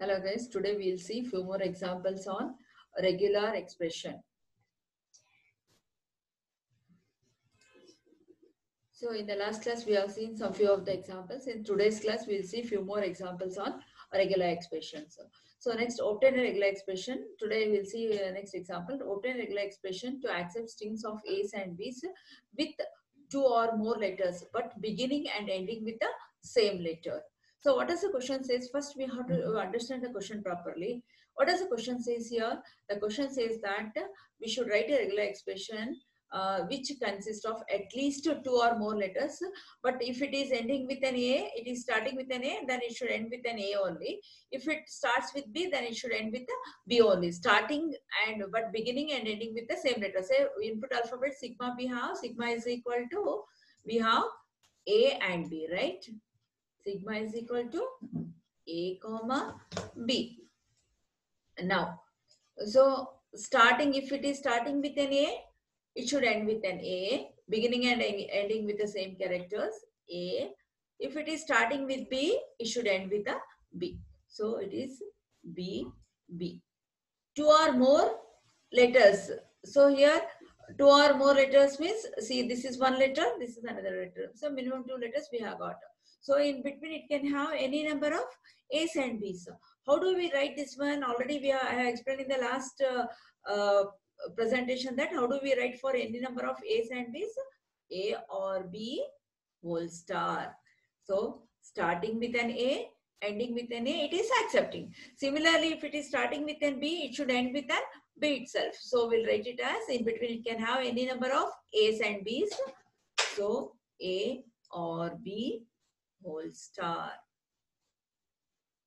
Hello guys, today we'll see few more examples on regular expression. So in the last class we have seen some few of the examples. In today's class we'll see few more examples on regular expressions. So next, obtain a regular expression. Today we'll see next example. Obtain a regular expression to accept strings of A's and B's with two or more letters but beginning and ending with the same letter. So what does the question says? First we have to understand the question properly. What does the question says here? The question says that we should write a regular expression which consists of at least two or more letters. But if it is ending with an A, it is starting with an A, then it should end with an A only. If it starts with B, then it should end with a B only. Starting and but beginning and ending with the same letter. Say input alphabet sigma we have, sigma is equal to, we have A and B, right? Sigma is equal to A comma B. Now, so starting, if it is starting with an A, it should end with an A, beginning and ending with the same characters, A. If it is starting with B, it should end with a B. So it is B, B. Two or more letters. So here, two or more letters means, see, this is one letter, this is another letter. So minimum two letters we have got. So in between, it can have any number of A's and B's. How do we write this one? Already I have explained in the last presentation that how do we write for any number of A's and B's? A or B whole star. So starting with an A, ending with an A, it is accepting. Similarly, if it is starting with an B, it should end with an B itself. So we'll write it as, in between it can have any number of A's and B's. So A or B whole star.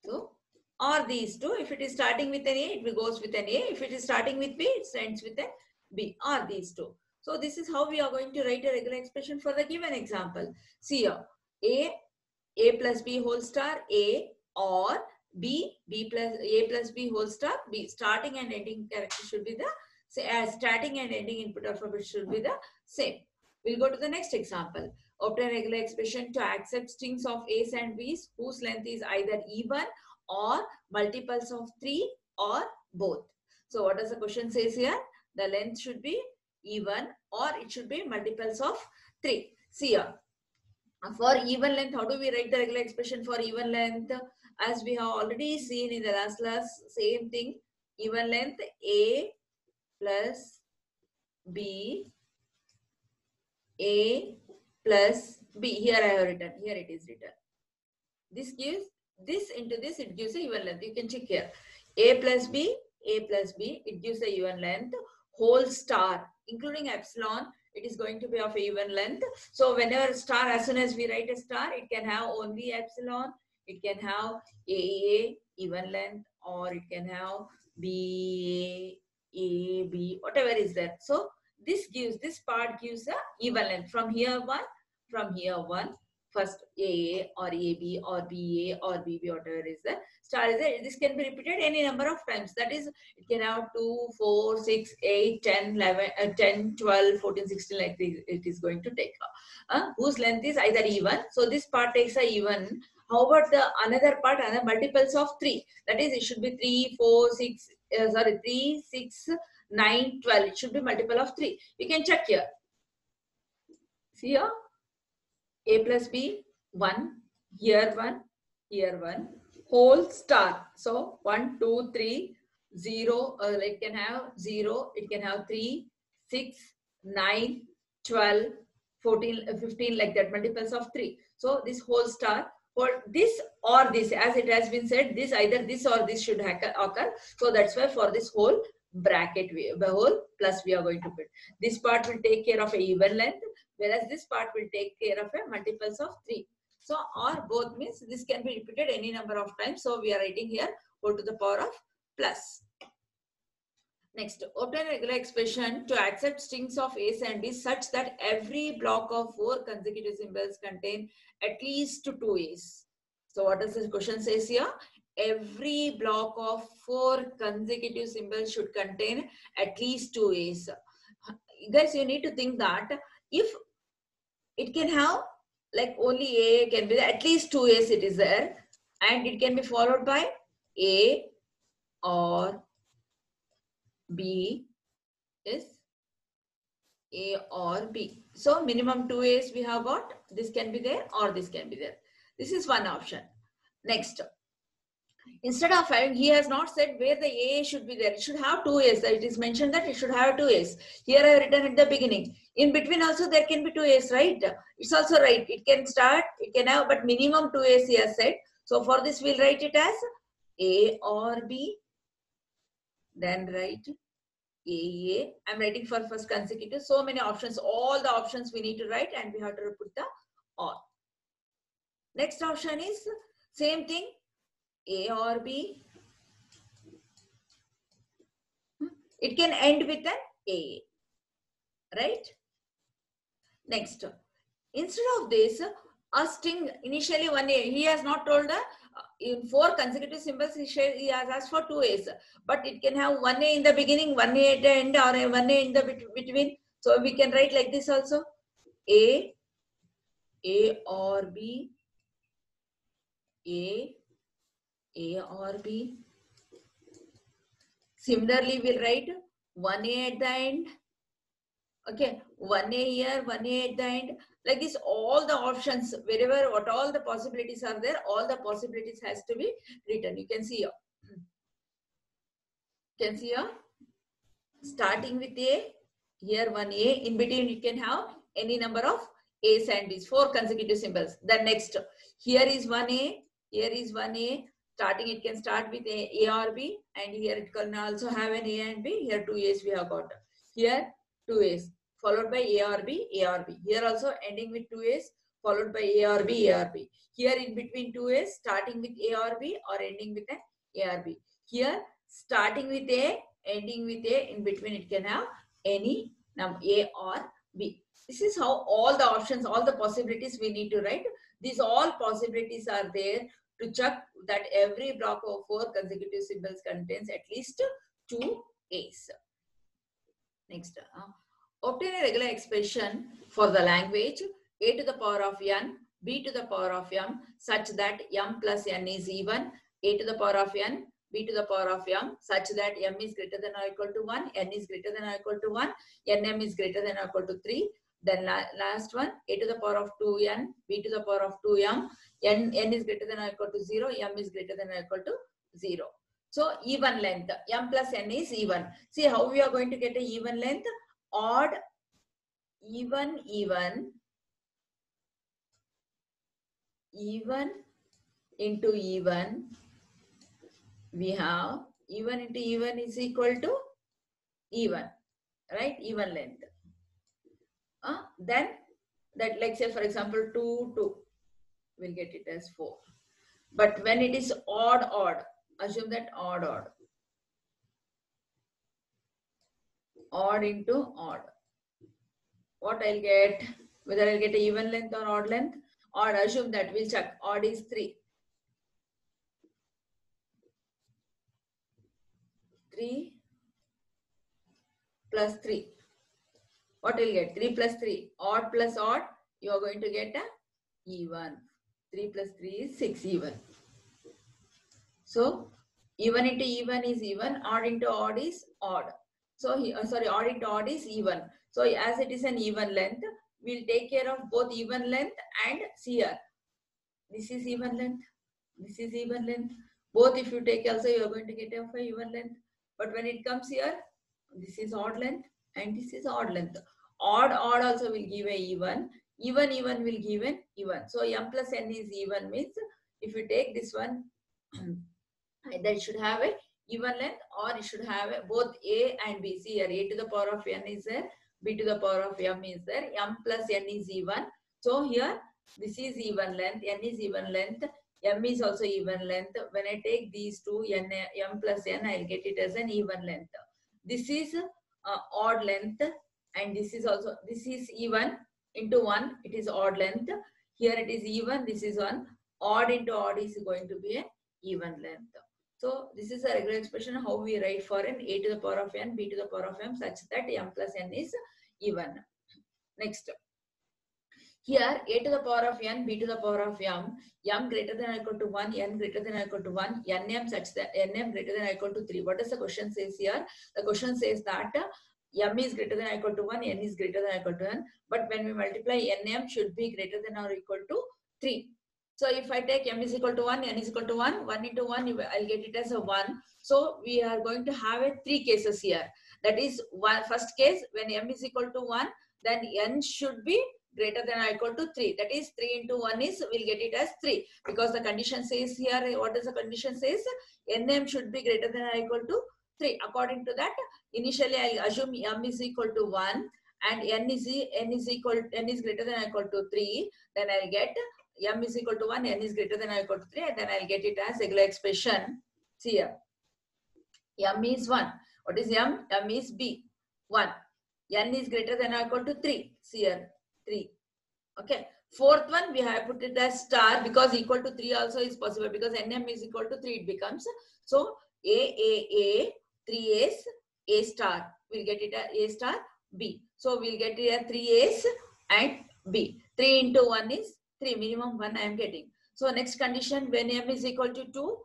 So, or these two, if it is starting with an A, it goes with an A. If it is starting with B, it ends with a B, or these two. So this is how we are going to write a regular expression for the given example. See here, A plus B whole star, A, or B plus A plus B whole star, B. Starting and ending character should be the starting and ending input alphabet should be the same. We'll go to the next example. Obtain regular expression to accept strings of A's and B's whose length is either even or multiples of 3 or both. So what does the question says here? The length should be even or it should be multiples of 3. See here. For even length, how do we write the regular expression for even length? As we have already seen in the last class, same thing. Even length A plus B, A plus B. Here I have written, here it is written. This gives, this into this, it gives a even length. You can check here. A plus B, it gives a even length. Whole star, including epsilon, it is going to be of even length. So whenever star, as soon as we write a star, it can have only epsilon, it can have A, even length, or it can have B, A, whatever is there. So this part gives a even length. From here one, first A or AB or BA or BB, whatever is the star is there. This can be repeated any number of times. That is, it can have 2, 4, 6, 8, 10, 11, 10, 12, 14, 16 like this. It is going to take. Whose length is either even. So this part takes a even. How about the another part, another multiples of 3? That is, it should be 3, 4, 6, 3, 6, 9, 12. It should be multiple of 3. You can check here. See here. A plus B, 1, here 1, here 1, whole star. So 1, 2, 3, 0, it can have 0, it can have 3, 6, 9, 12, 14, 15, like that, multiples of 3. So this whole star, for this or this, as it has been said, this either this or this should occur. So that's why for this whole bracket, the whole plus we are going to put. This part will take care of a even length, whereas this part will take care of a multiples of 3. So, or both means this can be repeated any number of times. So, we are writing here go to the power of plus. Next, obtain a regular expression to accept strings of A's and B's such that every block of 4 consecutive symbols contain at least 2 A's. So, what does the question says here? Every block of 4 consecutive symbols should contain at least 2 A's. Guys, you need to think that if it can have like only A can be there, at least 2 A's it is there, and it can be followed by A or B is A or B. So minimum 2 A's we have got. This can be there or this can be there. This is one option. Next, instead of having, he has not said where the A should be there. It should have 2 A's. It is mentioned that it should have 2 A's. Here I have written at the beginning. In between also there can be 2 A's, right? It's also right. It can start, it can have, but minimum 2 A's he has said. So for this we'll write it as A or B. Then write A. I'm writing for first consecutive. So many options. All the options we need to write and we have to put the or. Next option is same thing. A or B. It can end with an A. Right? Next. Instead of this, a string initially 1 A. He has not told the in 4 consecutive symbols he has asked for 2 A's, but it can have 1 A in the beginning, 1 A at the end, or a 1 A in the between. So we can write like this also. A or B, A or B. Similarly, we'll write 1 A at the end. Okay, 1 A here, 1 A at the end. Like this, all the options, wherever, what all the possibilities are there, all the possibilities has to be written. You can see here. You can see here. Starting with A, here 1 A. In between, you can have any number of A's and B's, 4 consecutive symbols. Then next, here is 1 A, here is 1 A. Starting, it can start with A or B, and here it can also have an A and B. Here 2 A's we have got. Here 2 A's, followed by A or B, A or B. Here also ending with 2 A's, followed by A or B, A or B. Here in between 2 A's, starting with A or B, or ending with an A or B. Here, starting with A, ending with A, in between it can have any number A or B. This is how all the options, all the possibilities we need to write. These all possibilities are there to check that every block of 4 consecutive symbols contains at least 2 A's. Next, obtain a regular expression for the language A to the power of n, B to the power of m, such that m plus n is even, A to the power of n, B to the power of m, such that m is greater than or equal to 1, n is greater than or equal to 1, nm is greater than or equal to 3. Then last one, A to the power of 2n, B to the power of 2m, n is greater than or equal to 0, m is greater than or equal to 0. So even length, m plus n is even. See how we are going to get an even length? Odd, even, even into even. We have even into even is equal to even, right? Even length. Then that, like say for example 2, 2, we'll get it as 4. But when it is odd, odd, assume that odd, odd. Odd into odd. What I'll get? Whether I'll get an even length or odd length? Odd, assume that, we'll check. Odd is 3. 3 plus 3. What will get? 3 plus 3. Odd plus odd, you are going to get a even. 3 plus 3 is 6 even. So, even into even is even. Odd into odd is odd. So, odd into odd is even. So, as it is an even length, we'll take care of both even length and see here. This is even length. This is even length. Both if you take also, you are going to get a even length. But when it comes here, this is odd length and this is odd length. Odd, odd also will give a even. Even, even will give an even. So m plus n is even means if you take this one, either it should have a even length or it should have a, both a and b. See here, a to the power of n is there, b to the power of m is there, m plus n is even. So here, this is even length, n is even length, m is also even length. When I take these two, m plus n, I'll get it as an even length. This is odd length and this is also, this is even into 1, it is odd length. Here it is even, this is 1. Odd into odd is going to be an even length. So this is a regular expression how we write for an a to the power of n, b to the power of m such that m plus n is even. Next, Here, a to the power of n, b to the power of m greater than or equal to 1, n greater than or equal to 1, nm such that nm greater than or equal to 3. What does the question says here? The question says that m is greater than or equal to 1, n is greater than or equal to 1. But when we multiply, nm should be greater than or equal to 3. So if I take m is equal to 1, n is equal to 1, 1 into 1, I'll get it as a 1. So we are going to have a 3 cases here. That is, first case, when m is equal to 1, then n should be greater than or equal to 3. That is 3 into 1 is, we'll get it as 3. Because the condition says here, what does the condition says? Nm should be greater than or equal to 3. According to that, initially I'll assume m is equal to 1 and n is greater than or equal to 3. Then I'll get m is equal to 1, n is greater than or equal to 3, and then I'll get it as regular expression. See here. M is 1. What is m? M is b. 1. N is greater than or equal to 3. See here. 3. Okay. Fourth one, we have put it as star because equal to 3 also is possible because nm is equal to 3 it becomes. So A, 3A's, A star. We'll get it as A star, B. So we'll get it as 3A's and B. 3 into 1 is 3. Minimum 1 I am getting. So next condition, when m is equal to 2,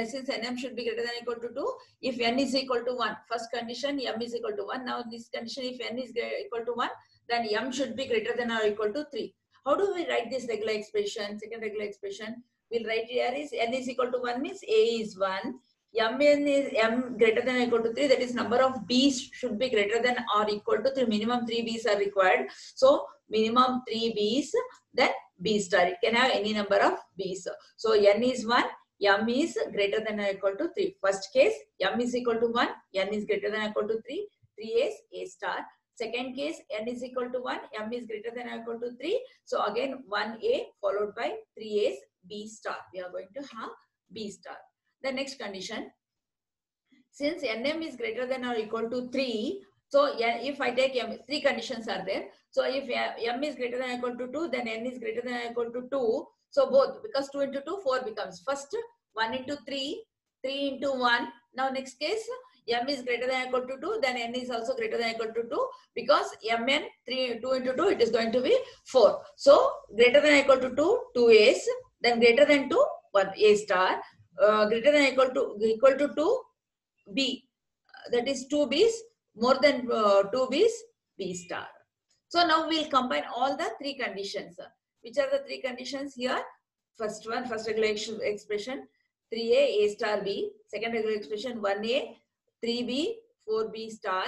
since nm should be greater than or equal to 2, if n is equal to 1, first condition m is equal to 1. Now this condition, if n is equal to 1, then m should be greater than or equal to 3. How do we write this regular expression? Second regular expression, we'll write here is n is equal to 1 means a is 1. Mn is m greater than or equal to 3. That is number of b's should be greater than or equal to 3. Minimum 3 b's are required. So minimum 3 b's, then b star. It can have any number of b's. So n is 1. M is greater than or equal to 3. First case, m is equal to 1, n is greater than or equal to 3, 3A's, A star. Second case, n is equal to 1, m is greater than or equal to 3. So again, 1A followed by 3A's, B star. We are going to have B star. The next condition, since nm is greater than or equal to 3, so if I take m, 3 conditions are there. So if m is greater than or equal to 2, then n is greater than or equal to 2. So both, because 2 into 2, 4 becomes. First, 1 into 3, 3 into 1. Now next case, m is greater than or equal to 2, then n is also greater than or equal to 2. Because mn, 2 into 2, it is going to be 4. So greater than or equal to 2, 2A's. Then greater than 2, 1 A star. Greater than or equal to 2, B. That is 2 B's. More than 2 B's, B star. So now we'll combine all the 3 conditions. Which are the 3 conditions here? First one, first regular expression, 3A, A star, B. Second regular expression, 1A, 3B, 4B star.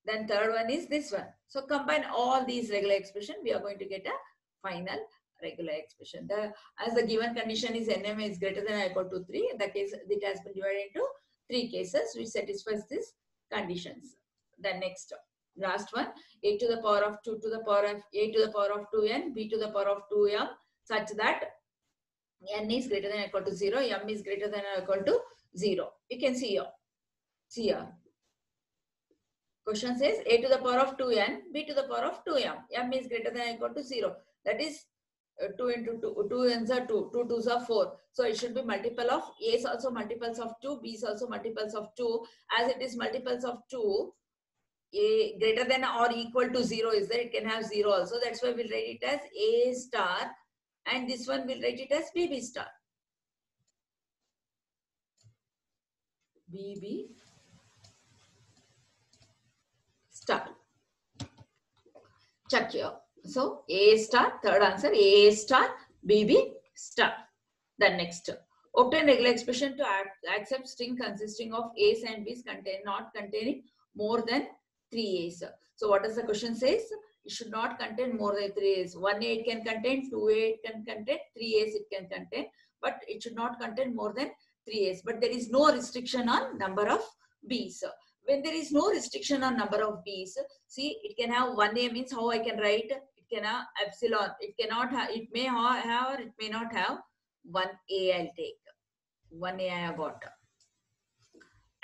Then third one is this one. So combine all these regular expression, we are going to get a final regular expression. As the given condition is nm is greater than or equal to 3, in the case it has been divided into 3 cases which satisfies these conditions. The next, last one, a to the power of 2 to the power of a to the power of 2n, b to the power of 2m, such that n is greater than or equal to 0, m is greater than or equal to 0. You can see here. See here. Question says a to the power of 2n, b to the power of 2m, m is greater than or equal to 0. That is 2 into 2, 2 n's are 2, 2 2's are 4. So it should be multiple of a is also multiples of 2, b is also multiples of 2. As it is multiples of 2, a greater than or equal to 0 is there, it can have 0 also. That's why we'll write it as A star, and this one we'll write it as BB star. BB star. Check here. So A star, third answer, A star, BB star. Then next, obtain regular expression to accept string consisting of A's and B's not containing more than 3 A's. So what does the question says? It should not contain more than 3 A's. 1A it can contain, 2A it can contain, 3 A's it can contain, but it should not contain more than 3 A's. But there is no restriction on number of B's. When there is no restriction on number of B's, see, it can have 1A means how I can write? It can have epsilon. It cannot have, it may have or it may not have 1A I'll take. 1A I have got.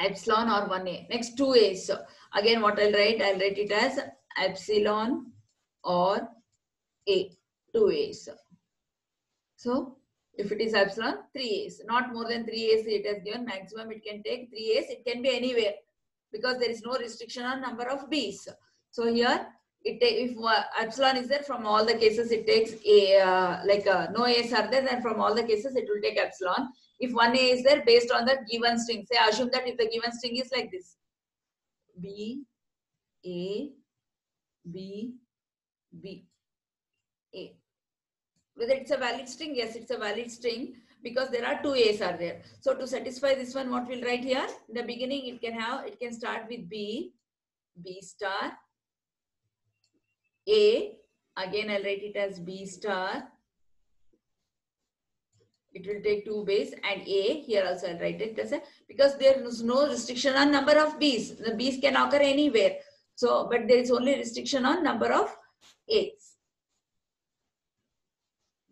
Epsilon or 1A. Next 2A's. Again what I'll write it as epsilon or A. 2A's. So if it is epsilon, 3A's. Not more than 3A's it has given. Maximum it can take 3A's. It can be anywhere because there is no restriction on number of B's. So here if epsilon is there, from all the cases it takes a no a's are there, then from all the cases it will take epsilon. If one a is there, based on the given string, say assume that if the given string is like this, b a b b a, whether it's a valid string, yes, it's a valid string, because there are two a's are there. So to satisfy this one, what we'll write here in the beginning, it can start with b star a, again I'll write it as b star, it will take two base, and a here also I'll write it as a, because there is no restriction on number of b's. The b's can occur anywhere, so but there is only restriction on number of a's.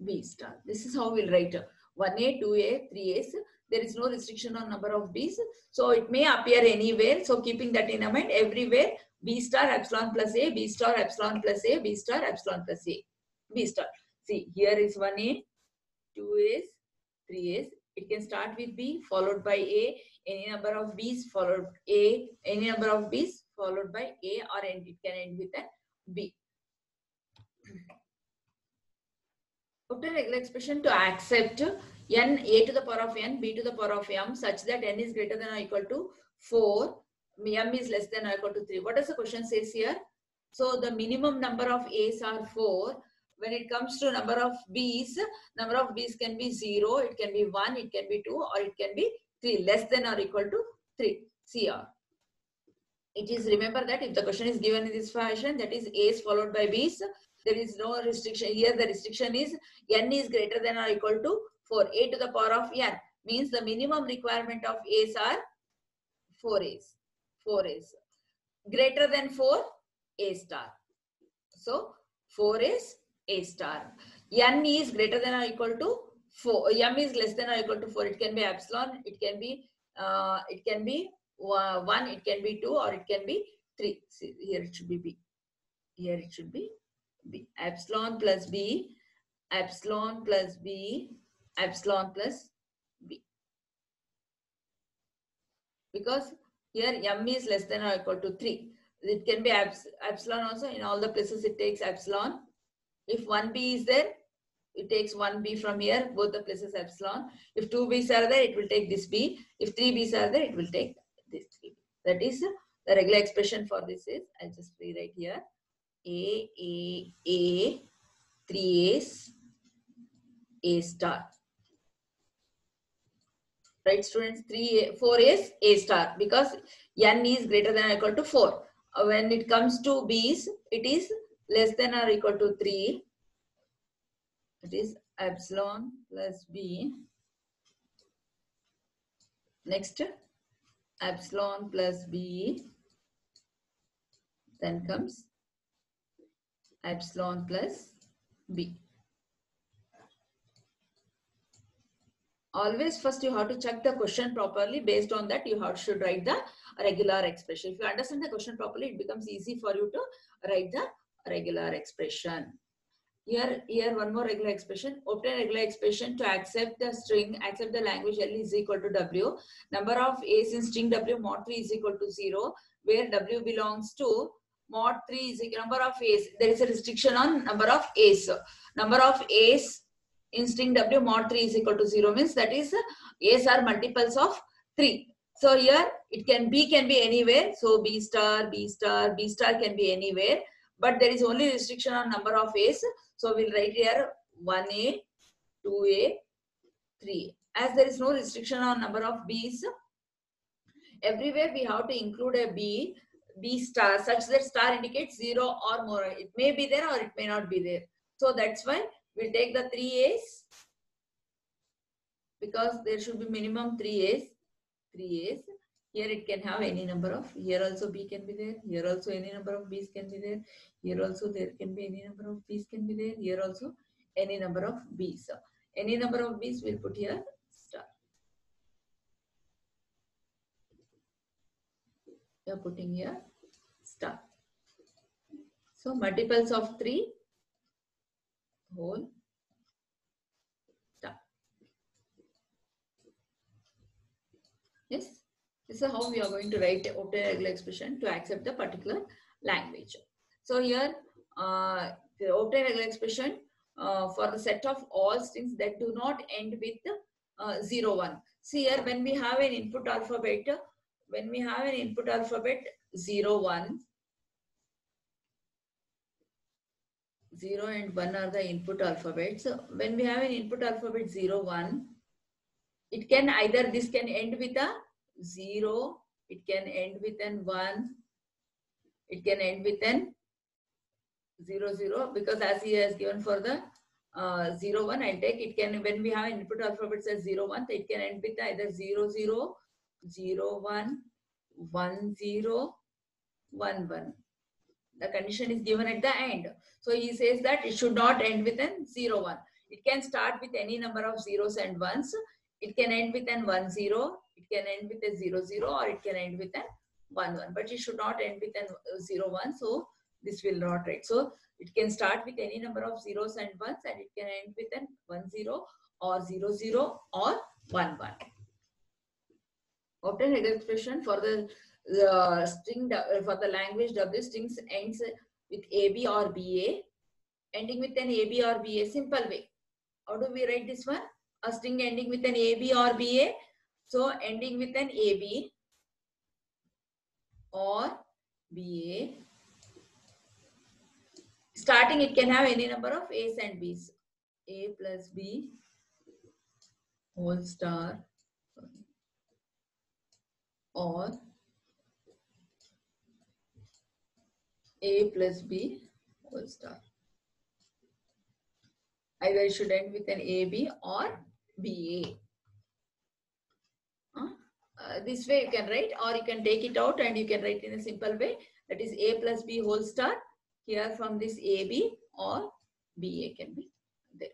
B star, this is how we'll write 1a, 2a, 3a's. There is no restriction on number of b's, so it may appear anywhere. So keeping that in mind, everywhere b star epsilon plus a, b star epsilon plus a, b star epsilon plus a, b star. See, here is 1a, 2a's, 3a's. It can start with b followed by a, any number of b's followed a, any number of b's followed by a, or it can end with a b. Obtain regular expression to accept n a to the power of n, b to the power of m, such that n is greater than or equal to 4, m is less than or equal to 3. What does the question says here? So the minimum number of a's are 4. When it comes to number of b's can be 0, it can be 1, it can be 2, or it can be 3, less than or equal to 3. CR. It is, remember that if the question is given in this fashion, that is a's followed by b's, there is no restriction. Here the restriction is n is greater than or equal to 4. A to the power of n means the minimum requirement of a's are 4 a's. 4 a's. Greater than 4, a star. So 4 is a star. N is greater than or equal to 4. M is less than or equal to 4. It can be epsilon. It can be 1. It can be 2, or it can be 3. See, here it should be b. Here it should be b. Epsilon plus b, epsilon plus b, epsilon plus b. Because here m is less than or equal to 3. It can be epsilon also. In all the places it takes epsilon. If 1b is there, it takes 1b from here, both the places epsilon. If 2 b's are there, it will take this b. If 3 b's are there, it will take this 3b. That is the regular expression for this is, I'll just rewrite here. A, 3a's, a star. Right, students? 4a's, a star, because n is greater than or equal to 4. When it comes to b's, it is less than or equal to 3. It is epsilon plus b. Next, epsilon plus b. Then comes epsilon plus b. Always first you have to check the question properly. Based on that, you should write the regular expression. If you understand the question properly, it becomes easy for you to write the regular expression. Here one more regular expression. Obtain regular expression to accept the string, accept the language L is equal to W. Number of A's in string W mod 3 is equal to 0, where W belongs to mod 3 is equal to number of A's. There is a restriction on number of A's. Number of A's in string W mod 3 is equal to 0 means that is A's are multiples of 3. So here it can B can be anywhere. So B star, B star, B star can be anywhere. But there is only restriction on number of A's. So we'll write here 1A, 2A, 3A. As there is no restriction on number of B's, everywhere we have to include a B star such that star indicates 0 or more. It may be there or it may not be there. So that's why we'll take the 3 A's, because there should be minimum 3 A's. 3 A's. Here it can have any number of, here also B can be there, here also any number of B's can be there, here also there can be any number of B's can be there, here also any number of B's. So any number of B's we'll put here star. We are putting here star. So multiples of 3 whole star. Yes. This is how we are going to write obtain regular expression to accept the particular language. So here obtain regular expression for the set of all strings that do not end with 0, 1. See here, when we have an input alphabet, 0, 1, 0 and 1 are the input alphabets. So when we have an input alphabet 0, 1, it can either, this can end with a 0, it can end with an 1, it can end with an 0, 0, because as he has given for the 0, 1, I'll take, it can, when we have input alphabet as 0, 1, it can end with either 0, 0, 0, 1, 1, 0, 1, 1. The condition is given at the end. So he says that it should not end with an 0, 1. It can start with any number of zeros and ones. It can end with an 1, 0. It can end with a 0, 0, or it can end with an 1, 1. But it should not end with an 0, 1. So this will not write. So it can start with any number of zeros and ones, and it can end with an 1, 0, or 0, 0, or 1, 1. Obtain regular expression for the string for the language W. Strings ends with AB or BA, ending with an AB or BA. Simple way. How do we write this one? A string ending with an AB or BA. So ending with an AB or BA. Starting, it can have any number of A's and B's. A plus B whole star, or A plus B whole star. Either it should end with an AB or BA. This way you can write, or you can take it out and you can write in a simple way. That is A plus B whole star. Here from this AB or BA can be there.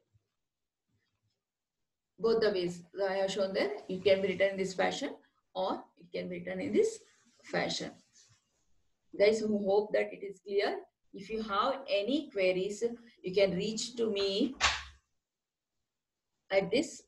Both the ways I have shown there. It can be written in this fashion or it can be written in this fashion. Guys, who hope that it is clear. If you have any queries, you can reach to me at this